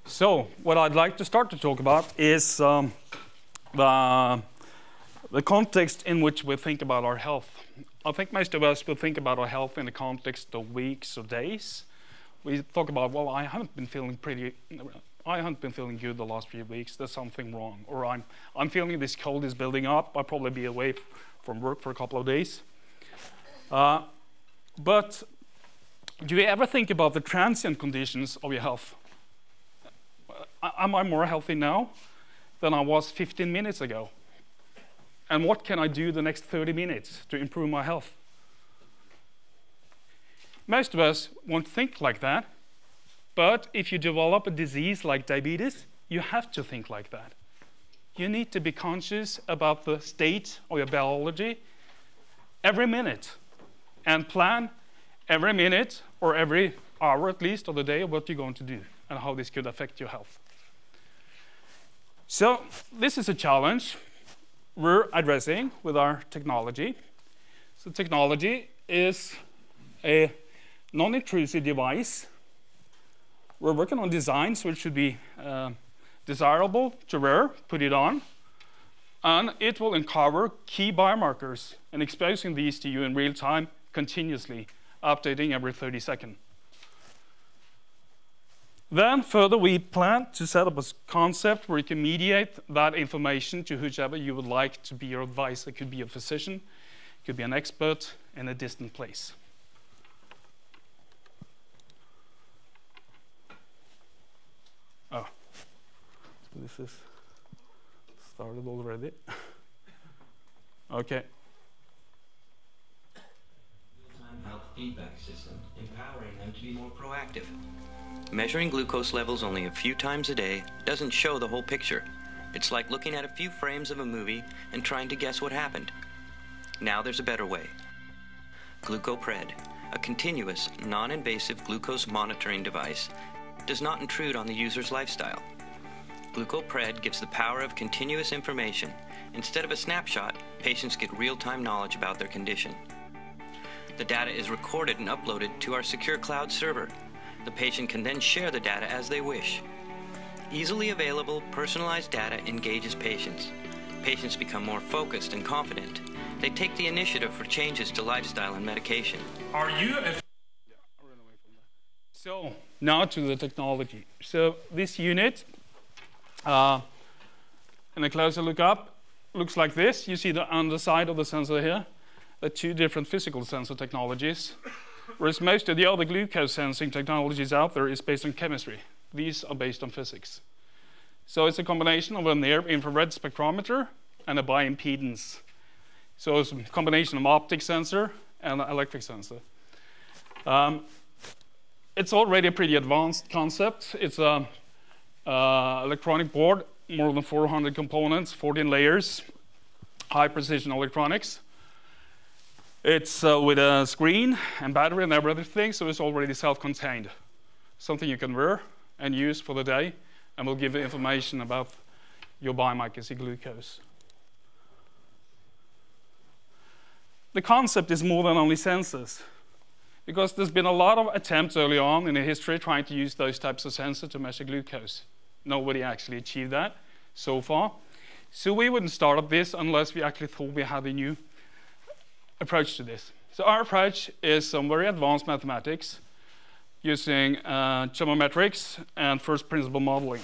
So, what I'd like to start to talk about is the context in which we think about our health. I think most of us will think about our health in the context of weeks or days. We talk about, well, I haven't been feeling good the last few weeks. There's something wrong. Or I'm feeling this cold is building up. I'll probably be away from work for a couple of days. But do you ever think about the transient conditions of your health? Am I more healthy now than I was 15 minutes ago? And what can I do the next 30 minutes to improve my health? Most of us won't think like that, but if you develop a disease like diabetes, you have to think like that. You need to be conscious about the state of your biology every minute and plan every minute or every hour at least of the day of what you're going to do and how this could affect your health. So this is a challenge we're addressing with our technology. So technology is a non-intrusive device. We're working on design, so it should be desirable to wear, put it on, and it will uncover key biomarkers and exposing these to you in real time continuously, updating every 30 seconds. Then further, we plan to set up a concept where you can mediate that information to whichever you would like to be your advisor. It could be a physician, it could be an expert in a distant place. Oh, so this is started already. Okay. Real-time health feedback system, empowering them to be more proactive. Measuring glucose levels only a few times a day doesn't show the whole picture. It's like looking at a few frames of a movie and trying to guess what happened. Now there's a better way. GlucoPred, a continuous, non-invasive glucose monitoring device, does not intrude on the user's lifestyle. GlucoPred gives the power of continuous information. Instead of a snapshot, patients get real-time knowledge about their condition. The data is recorded and uploaded to our secure cloud server. The patient can then share the data as they wish. Easily available, personalized data engages patients. Patients become more focused and confident. They take the initiative for changes to lifestyle and medication. Are you So now to the technology. So this unit, in a closer look up, looks like this. You see the underside of the sensor here. There are two different physical sensor technologies. Whereas most of the other glucose sensing technologies out there is based on chemistry. These are based on physics. So it's a combination of a near-infrared spectrometer and a bioimpedance. So it's a combination of optic sensor and an electric sensor. It's already a pretty advanced concept. It's an electronic board, more than 400 components, 14 layers, high-precision electronics. It's with a screen and battery and everything, so it's already self-contained. Something you can wear and use for the day, and will give you information about your biomarkers, your glucose. The concept is more than only sensors, because there's been a lot of attempts early on in the history trying to use those types of sensors to measure glucose. Nobody actually achieved that so far. So we wouldn't start up this unless we actually thought we had a new approach to this. So our approach is some very advanced mathematics using geometrics and first principle modeling.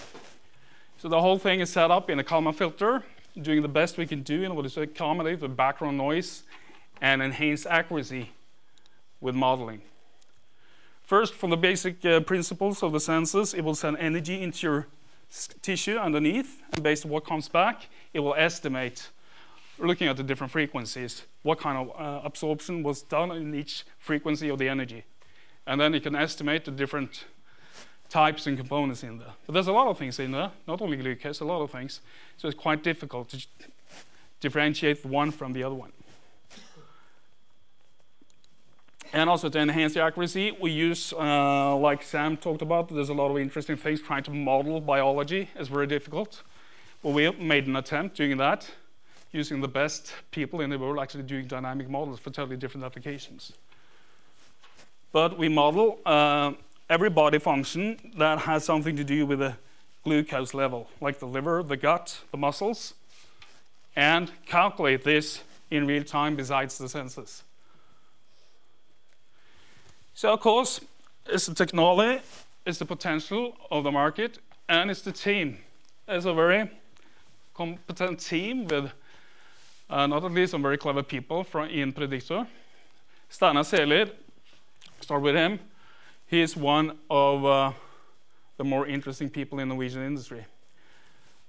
So the whole thing is set up in a Kalman filter, doing the best we can do in order to accommodate the background noise and enhance accuracy with modeling. First, from the basic principles of the sensors, it will send energy into your tissue underneath, and based on what comes back, it will estimate, looking at the different frequencies, what kind of absorption was done in each frequency of the energy. And then it can estimate the different types and components in there. But there's a lot of things in there, not only glucose, a lot of things. So it's quite difficult to differentiate one from the other one. And also to enhance the accuracy, we use, like Sam talked about, there's a lot of interesting things. Trying to model biology is very difficult. Well, we made an attempt doing that, using the best people in the world actually doing dynamic models for totally different applications. But we model every body function that has something to do with the glucose level, like the liver, the gut, the muscles, and calculate this in real time besides the sensors. So of course, it's the technology, it's the potential of the market, and it's the team. It's a very competent team with not at least some very clever people in Prediktor. Steinar Selid, start with him. He is one of the more interesting people in the Norwegian industry.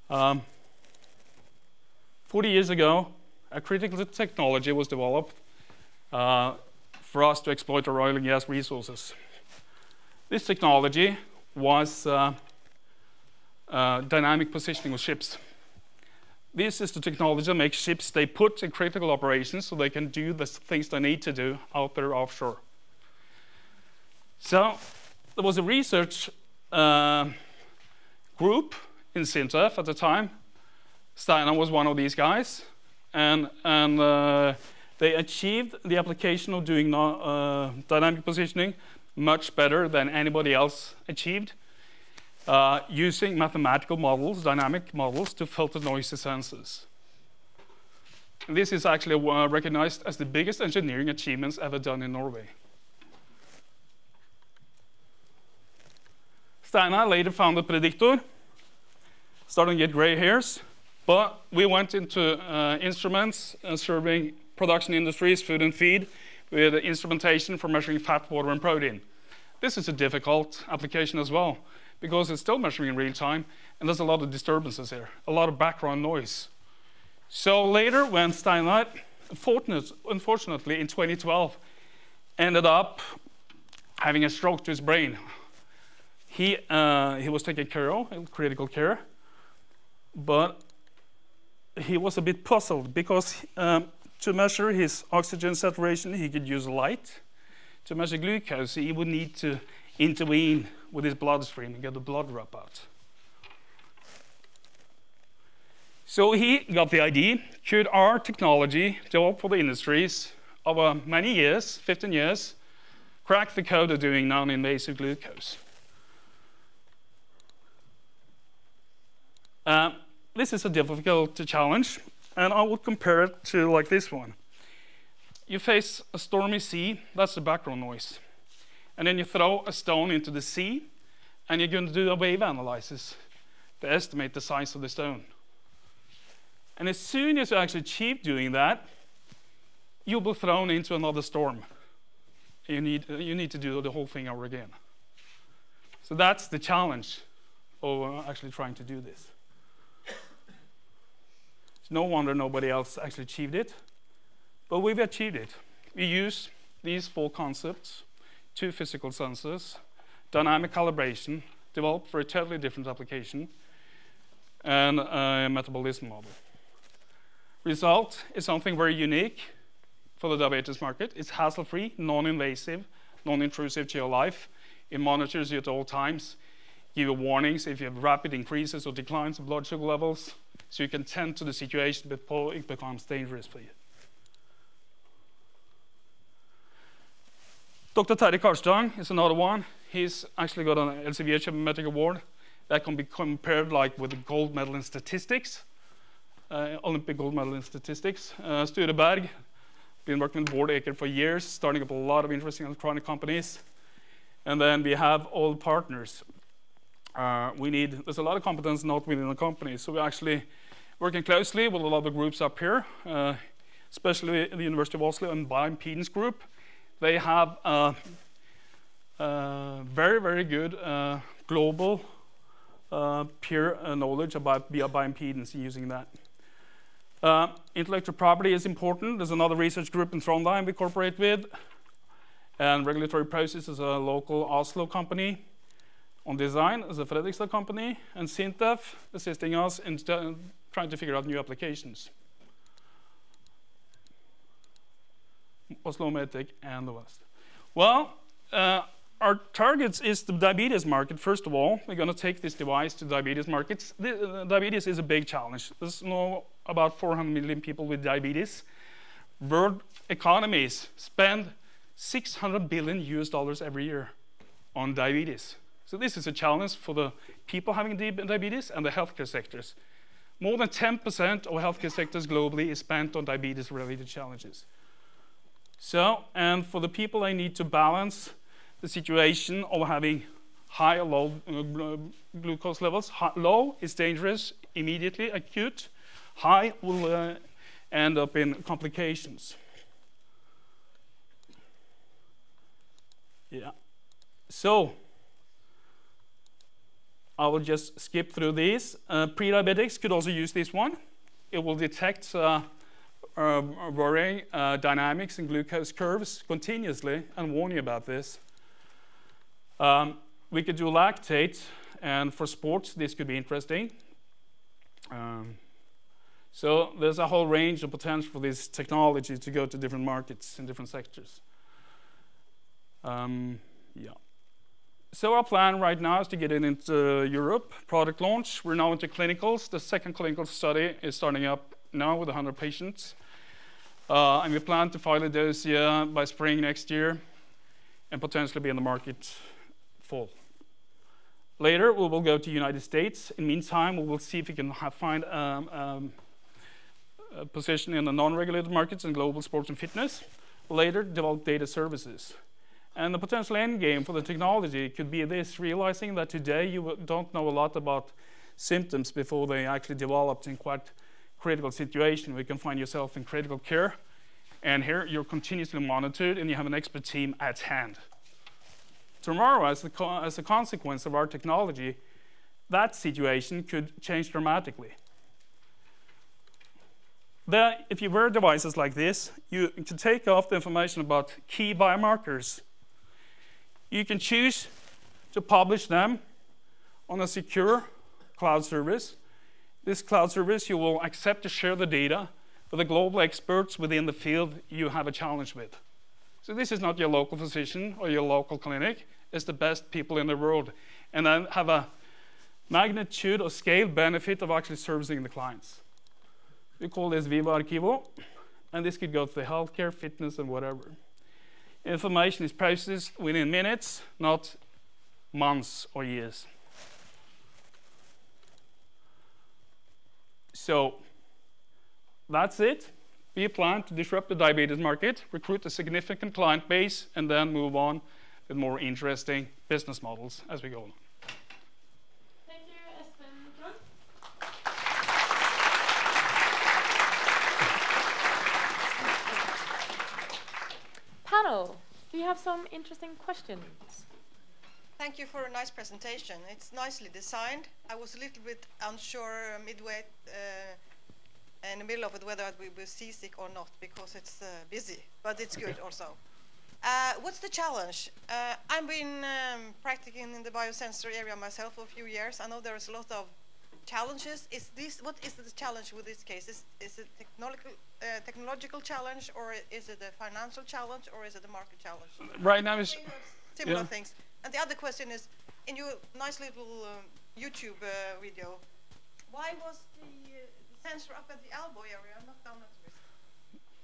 40 years ago, a critical technology was developed for us to exploit our oil and gas resources. This technology was dynamic positioning of ships. This is the technology that makes ships stay put in critical operations so they can do the things they need to do out there offshore. So there was a research group in SINTEF at the time. Steinar was one of these guys, and they achieved the application of doing dynamic positioning much better than anybody else achieved, using mathematical models, dynamic models, to filter noisy sensors. And this is actually recognized as the biggest engineering achievements ever done in Norway. Steinar later founded Prediktor, starting to get gray hairs, but we went into instruments serving production industries, food and feed, with instrumentation for measuring fat, water, and protein. This is a difficult application as well, because it's still measuring in real time, and there's a lot of disturbances here, a lot of background noise. So later, when Steinar, unfortunately in 2012, ended up having a stroke to his brain, he was taken care of, in critical care, but he was a bit puzzled because to measure his oxygen saturation, he could use light. To measure glucose, he would need to intervene with his bloodstream and get the blood drop out. So he got the idea, could our technology developed for the industries over many years, 15 years, crack the code of doing non-invasive glucose? This is a difficult challenge, and I would compare it to like this one. You face a stormy sea, that's the background noise. And then you throw a stone into the sea, and you're going to do a wave analysis to estimate the size of the stone. And as soon as you actually achieve doing that, you'll be thrown into another storm. You need to do the whole thing over again. So that's the challenge of actually trying to do this. It's no wonder nobody else actually achieved it, but we've achieved it. We use these 4 concepts, 2 physical sensors, dynamic calibration, developed for a totally different application, and a metabolism model. Result is something very unique for the diabetes market. It's hassle-free, non-invasive, non-intrusive to your life. It monitors you at all times, give you warnings if you have rapid increases or declines in blood sugar levels, so you can tend to the situation before it becomes dangerous for you. Dr. Terje Karstang is another one. He's actually got an Elsevier Metric Award that can be compared like with the gold medal in statistics, Olympic gold medal in statistics. Sture Berg, been working with Bård Eker for years, starting up a lot of interesting electronic companies. And then we have all partners. There's a lot of competence not within the company, so we're actually working closely with a lot of groups up here, especially the University of Oslo and Bioimpedance Group. They have very, very good global peer knowledge about bioimpedance using that. Intellectual property is important. There's another research group in Trondheim we cooperate with. And regulatory process is a local Oslo company. On design is a Prediktor company. And SINTEF assisting us in trying to figure out new applications. Oslo Medtech and the West. Well, our targets is the diabetes market. First of all, we're going to take this device to diabetes markets. Diabetes is a big challenge. There's about 400 million people with diabetes. World economies spend $600 billion every year on diabetes. So this is a challenge for the people having diabetes and the healthcare sectors. More than 10% of healthcare sectors globally is spent on diabetes-related challenges. So, and for the people, they need to balance the situation of having high or low glucose levels. Low is dangerous, immediately acute. High will end up in complications. Yeah. So, I will just skip through these. Pre-diabetics could also use this one. It will detect varying dynamics in glucose curves continuously and warn you about this. We could do lactate, and for sports, this could be interesting. So there's a whole range of potential for this technology to go to different markets in different sectors. Yeah. So our plan right now is to get it into Europe, product launch. We're now into clinicals. The second clinical study is starting up now with 100 patients. And we plan to file a dossier by spring next year and potentially be in the market fall. Later, we will go to the United States. In the meantime, we will see if we can find a position in the non-regulated markets in global sports and fitness. Later, develop data services. And the potential end game for the technology could be this, realizing that today you don't know a lot about symptoms before they actually developed in quite critical situation. We can find yourself in critical care, and here you're continuously monitored and you have an expert team at hand. Tomorrow, as a consequence of our technology, that situation could change dramatically. If you wear devices like this, you can take off the information about key biomarkers. You can choose to publish them on a secure cloud service. This cloud service, you will accept to share the data with the global experts within the field you have a challenge with. So this is not your local physician or your local clinic. It's the best people in the world. And then have a magnitude or scale benefit of actually servicing the clients. We call this Viva Archivo. And this could go to the healthcare, fitness, and whatever. Information is processed within minutes, not months or years. So that's it. We plan to disrupt the diabetes market, recruit a significant client base, and then move on with more interesting business models as we go along. Thank you, Espen Krogh. Panel, do you have some interesting questions? Thank you for a nice presentation. It's nicely designed. I was a little bit unsure midway in the middle of it whether we will seasick or not because it's busy, but it's good also. What's the challenge? I've been practicing in the biosensor area myself for a few years. I know there's a lot of challenges. What is the challenge with this case? Is it technological challenge, or is it a financial challenge, or is it a market challenge? Right now is similar things. And the other question is, in your nice little YouTube video, why was the sensor up at the elbow area, not down at the wrist?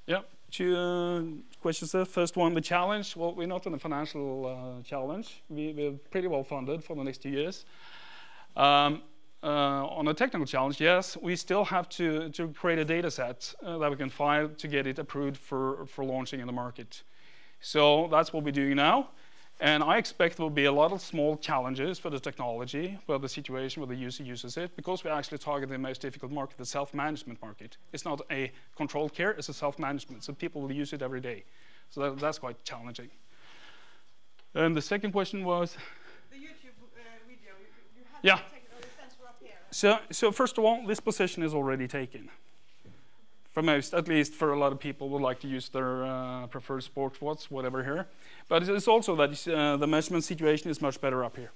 Yeah, two questions there. First one, the challenge. Well, we're not in a financial challenge. We're pretty well funded for the next 2 years. On a technical challenge, yes, we still have to create a data set that we can file to get it approved for launching in the market. So that's what we're doing now. And I expect there will be a lot of small challenges for the technology, where the situation where the user uses it, because we actually target the most difficult market, the self-management market. It's not a controlled care, it's a self-management, so people will use it every day. So that's quite challenging. And the second question was? The YouTube video, you had yeah. to take the sensor up here. So first of all, this position is already taken. For most, at least for a lot of people, would like to use their preferred sports watch, whatever here. But it's also that the measurement situation is much better up here.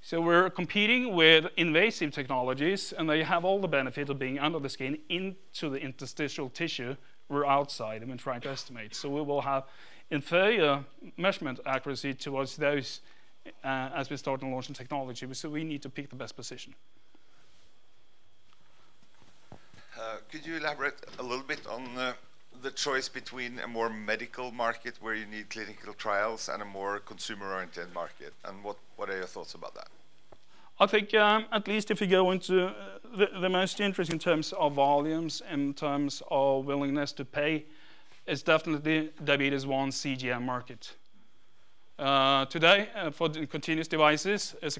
So we're competing with invasive technologies, and they have all the benefit of being under the skin into the interstitial tissue. We're outside and we're trying to estimate. So we will have inferior measurement accuracy towards those as we start and launch in technology. So we need to pick the best position. Could you elaborate a little bit on the choice between a more medical market where you need clinical trials and a more consumer-oriented market? And what are your thoughts about that? I think at least if you go into the most interesting in terms of volumes, in terms of willingness to pay, is definitely diabetes 1 CGM market. Today, for the continuous devices, it's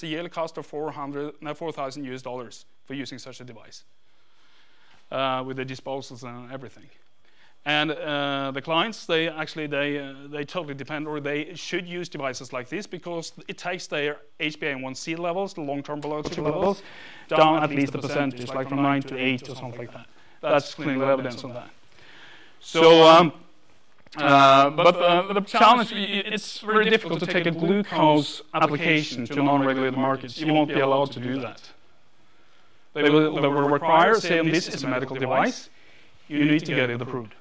a yearly cost of $4,000 for using such a device, with the disposals and everything. And the clients, they totally depend, or they should use devices like this because it takes their HbA1c levels, the long-term blood sugar levels, down at least a percentage, like from 9 to 8 or something like that. That's clinical evidence on that. So, but the challenge, it's very difficult to take a glucose application to non-regulated markets. You won't be allowed to do that. They will require, saying this is a medical device, you need to get it approved.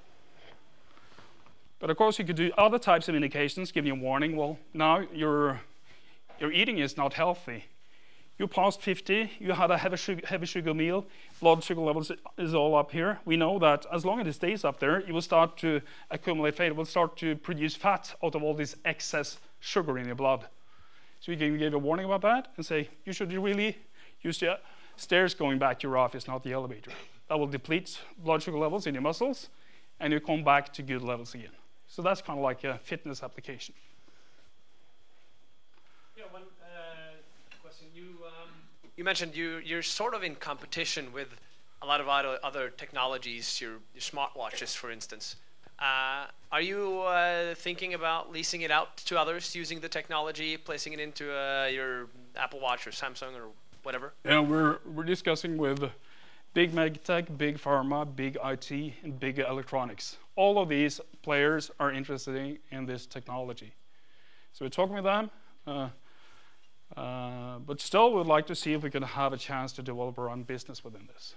But of course, you could do other types of indications, giving you a warning. Well, now your eating is not healthy. You passed 50, you had a heavy sugar meal, blood sugar levels is all up here. We know that as long as it stays up there, you will start to accumulate fat. It will start to produce fat out of all this excess sugar in your blood. So we can give a warning about that and say, you should really use the stairs going back to your office, not the elevator. That will deplete blood sugar levels in your muscles, and you come back to good levels again. So that's kind of like a fitness application. Yeah, one question. You mentioned you're sort of in competition with a lot of other technologies, your smartwatches, for instance. Are you thinking about leasing it out to others, using the technology, placing it into your Apple Watch or Samsung or whatever? Yeah, we're discussing with big medtech, big pharma, big IT, and big electronics. All of these players are interested in this technology. So we're talking with them, but still we'd like to see if we can have a chance to develop our own business within this.